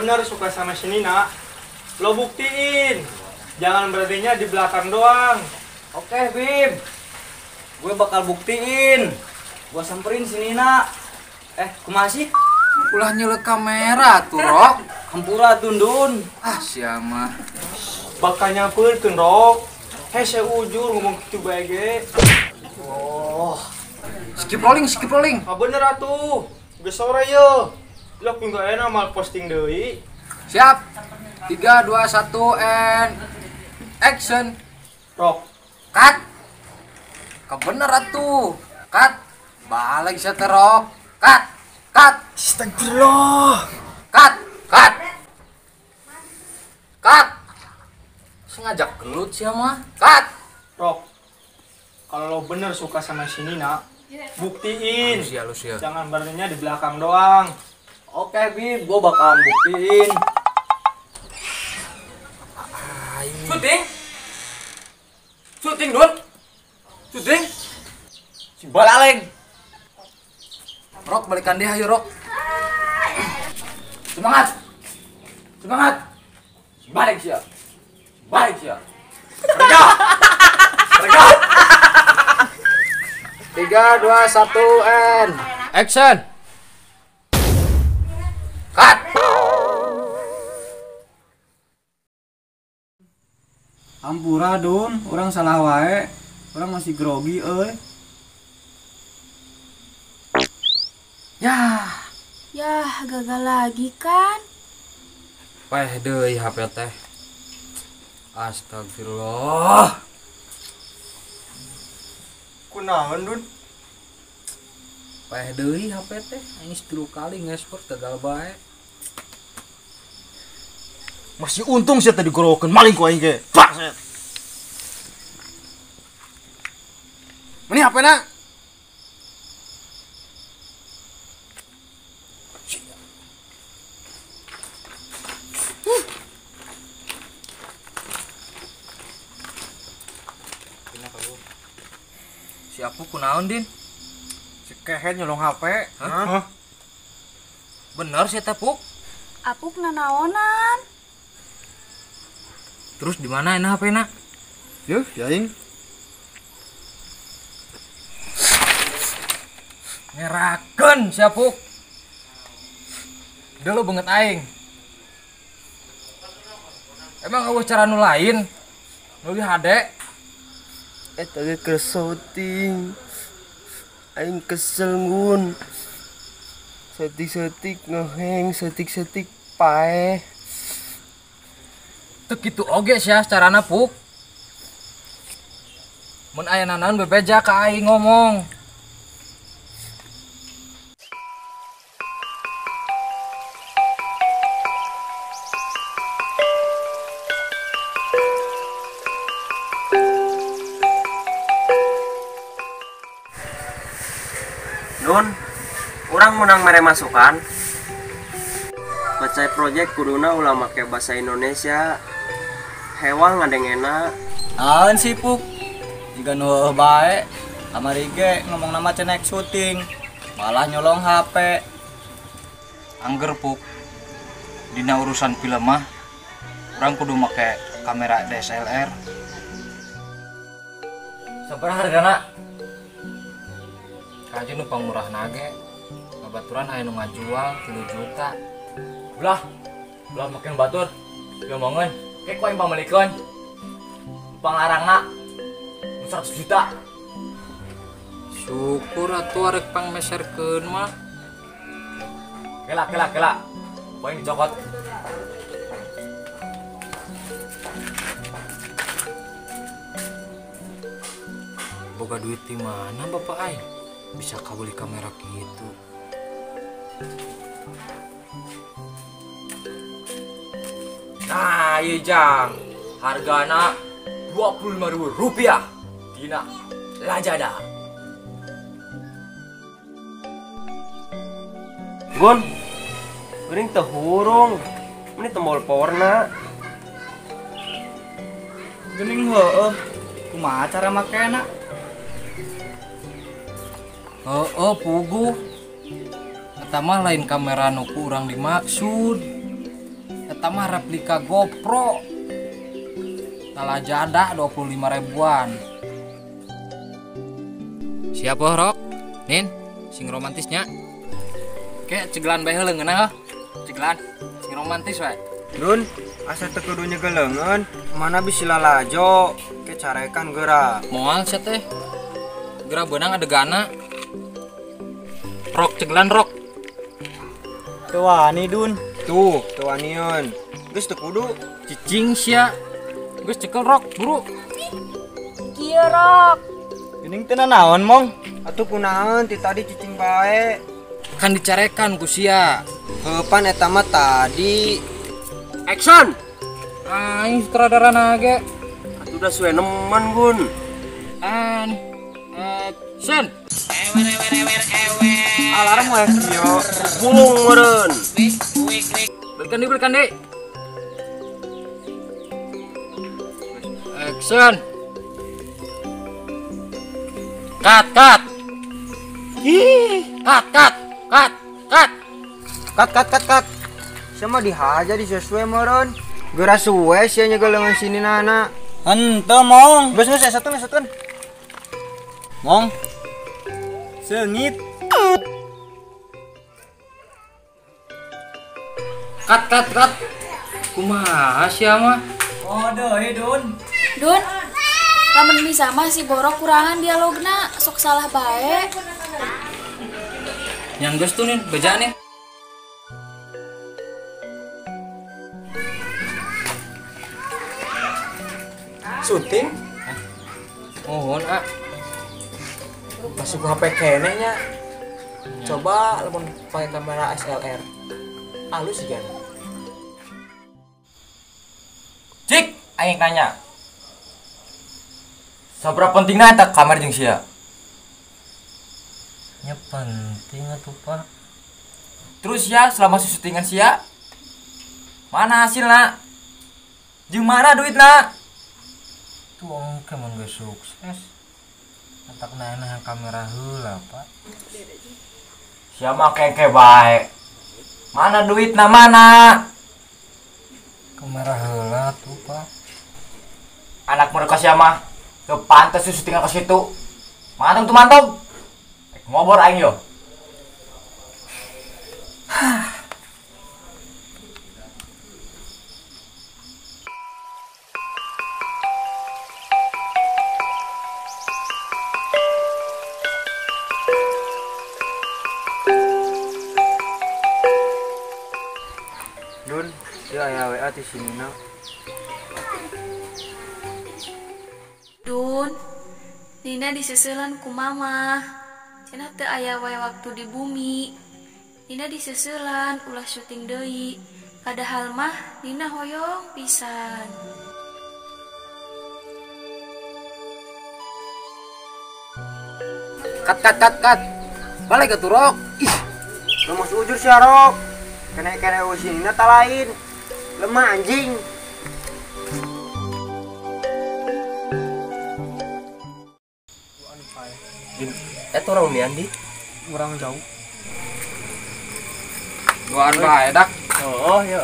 benar suka sama si Nina, lo buktiin. Jangan berhentinya di belakang doang. Oke, Bim. Gue bakal buktiin. Gue samperin si Nina. Kumaha sih? Ulah nyelek kamera tuh, Rok. Hampura tundun. Siapa? Bakal nyampeurkeun, Rok. Hese ujur ngomong kitu bae ge. Oh. Skip rolling. Bener atuh. Geus sore yeuh. Lo minggu enak mal posting deui. Siap. 3, 2, 1 and action. Rok. Cut. Kebener atuh. Cut. Balik saya terok. Cut. Astagfirullah. Cut. Sengaja gelut sih mah. Cut. Rok. Kalau lo bener suka sama si Nina, buktiin. Lu sia. Jangan berhentinya di belakang doang. Oke, Bim. Gue bakal buktiin. Syuting, Dun. Syuting. Si Balaleng. Rok, balikan dia, ayo, Rok. Semangat. Balik sih. Kerja. 3, 2, 1 and action. Cut. Ampura Dun, orang salah wae. Orang masih grogi euy. Yah, gagal lagi kan? Weh deui HP teh. Astagfirullah. Kunaon, Dun? Weh deui HP teh. Ini 10 kali ngesport gagal bae. Masih untung saya tadi gorokeun maling ku aing ge. Baset. Ini HP na. Si Apu kunaon, Din? Si kehe nyolong HP. Hah? Bener sih Tepuk. Apuk nanaonan. Terus di mana ini HP na? Yuh, ya aing. Ngerakeun si Apuk. Dulu banget aing. Emang eueuh cara nu lain? Nu di HD? Eta ge keur syuting. Aing kesel ngun. Setik-setik ngeheng, setik-setik paeh. Teu kitu oge sia carana Puk. Mun aya naon bebeja ka aing ngomong. Dun, urang menang mere masukan. Pacai project kuduna ulah make bahasa Indonesia. Hewan ngadengena. Naon sih, Puk? Jika nu bae, kamari ge ngomong nama cenek syuting, malah nyolong HP. Angger Puk. Dina urusan film mah urang kudu make kamera DSLR. Sabaraha hargana? Kaji nu pangurah nage. Babaturan aya nu ngajual 3 juta. Ulah makin batur. Ngomongin, kayak kau yang pamelikon. Pangarangna 100 juta. Syukur atuh arek pangmeserkeun mah. Kela. Poin dicokot. Boga duit di mana Bapak aing? Bisa kabeli kamera gitu. Nah, iya Jang. Hargana Rp25.000. Dina Lazada. Gun, geuning teu hurung. Ini tombol powerna. Geuning heueuh. Kumaha cara makena? Pugu. Eta mah lain kamera nu ku urang dimaksud. Eta mah replika GoPro. Talah jada 25 ribuan. Siapa Rok? Nin, sing romantisnya. Kayak cegelan bae heuleuh ngeunah. Cegelan sing romantis wae. Dun, asa teu kudu nyegeleungeun, mana bisi lalajo, ke carekan geura. Moal sia teh. Geura beunang adegana. Rok cegelan Rok. Teu wani Dun. Tuh, teu waniun. Geus teu kudu. Cicing sia. Geus cekel Rok, buru. Kieu Rok. Geuning teu nanaon Mong. Atuh kunaon ti tadi cicing bae. Kan dicarekan ku sia. Heupan eta mah tadi. Action. Aing sutradara nage. Atuh udah suwe nemen Gun. And action. Alarm wae kieu. Bulung meureun. Berikan di. Action. Cut. Cut. Sama dihaja di sesuai meureun. Geura suwe sia nyegeleungeun sini nana. Henteu Mong. Geus satuan. Mong. Seungit. Cut. Kumaha sia mah? Oh deui Dun. Dun, lamun bisa mah si Borok kurangan dialogna, sok salah bae. Yang geus tuh nih, beja nih. Syuting Mohon masuk HP kene nya. Coba lamun pakai kamera SLR. Halus kan. Cik, aing nanya. Sabra pentingna eta kamar jeung sia? Ya penting atuh Pak. Terus ya selama syutingan sia? Mana hasilna? Jeung mana duitna? Tuh engke mun geus sukses. Entak naena kamera heula Pak. Sia mah keke bae. Mana duitna mana? Kamera heula tuh Pak. Anak mereka sia mah teu pantes syutingan ka situ. Mantong. Ngobor aing yo. Dun, dia aya WA di sini na. Dun, Nina diseuselan ku mama. Cenah teu aya wae waktu di bumi. Nina diseuselan ulah syuting deui. Padahal mah Nina hoyong pisan. Cut. Balik atuh Rok. Ih, lemas ujur si Arok. Kene usinina talain. Lemah anjing. Eta orang ni Andi. Kurang jauh. Duaan bae dak. Oh ya.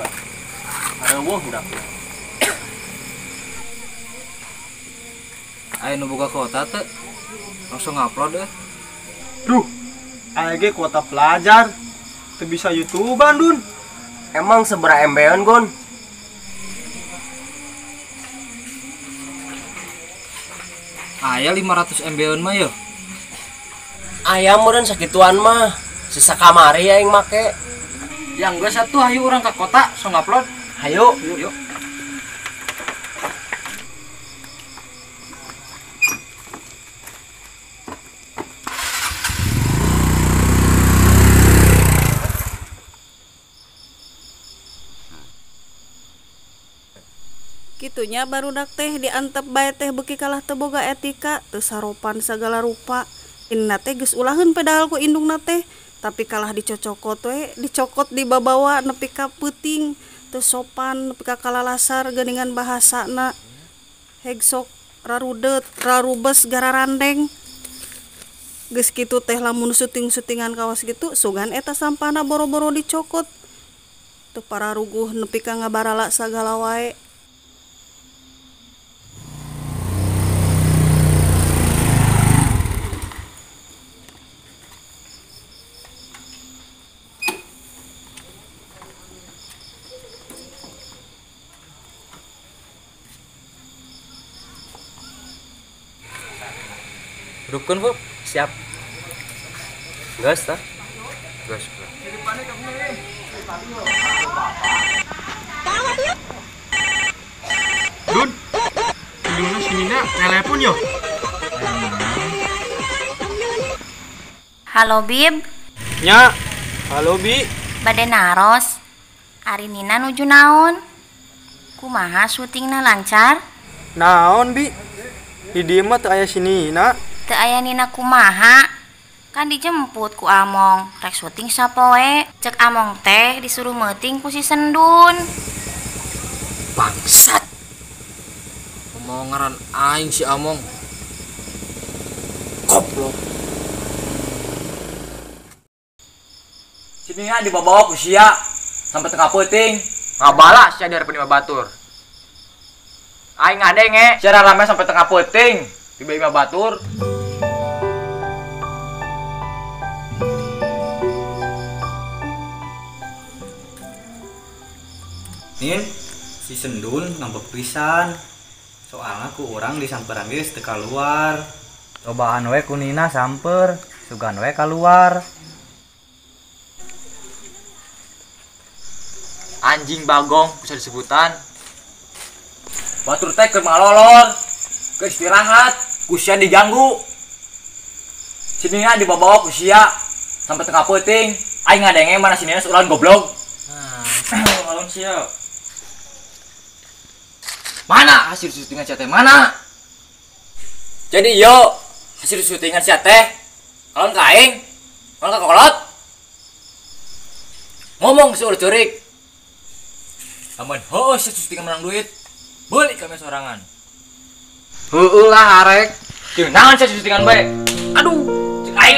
Ada wong dak. Aya nu boga kota teh. Langsung upload deh. Duh, aya kuota pelajar. Teu bisa YouTubean Dun. Emang seberapa embean Gon? Aya 500 MB-an mah yo. Ayam meureun sakituan mah. Sisa kamari aing make. Yang gue satu hayu orang ke kota so ngupload. Hayu. Yuk. Kitunya barudak teh diantep bae teh beuki kalah teu boga etika, teu saropan sagala rupa. Inna teh geus ulaheun pedal ku indungna teh, tapi kalah dicocokot we, dicokot dibabawa nepi ka peuting, teu sopan nepi ka kalalasar geuningan bahasana. Heg sok rarudet, rarubes gararandeng. Geus kitu teh lamun syuting-syutingan kawas gitu, sugan eta sampana boro-boro dicokot. teu pararuguh nepi ka ngabarala sagala wae. Rukun bu, siap. Gas tah. Gas. Dun, indungna si Nina telepon yo. Halo Bib, Nya, halo Bi. bade naros. Ari Nina nuju naon? Kumaha syutingna lancar? Naon Bi? Di dieu mah teu aya si Nina. Teu aya Nina kumaha? Kan dijemput ku Among, rek syuting sapoe. Cek Among teh disuruh meeting ku si Sendun. Bangsat. Omongan aing si Among. Goblok. Sini ya dibawa ku sia sampai tengah peuting. Ngabala sia di harapan Imam Batur. Aing ngadenge, Sia rame sampai tengah peuting. Tiba Imam Batur. Nin, si Sendun ngambek pisan. Soalnya ku urang disamperan geus teu kaluar. Cobaan we ku Nina samper, sugan we kaluar. anjing bagong bisa disebutan. Batur teh keur malolor, keur istirahat, ku sia diganggu. Sini dibawa ku sia sampai tengah peuting. Aing ngadenge mana sini ulah goblok. Malon sia. Mana hasil syutingan sia teh mana? Jadi yo hasil syutingan sia teh kalon ka aing, kalon ka kolot. Ngomong seueur ceurik. Aman heuh syutingan menang duit. Beulik kami sorangan. Heueuh lah arek. Jeung naon syutingan bae. Aduh, cek aing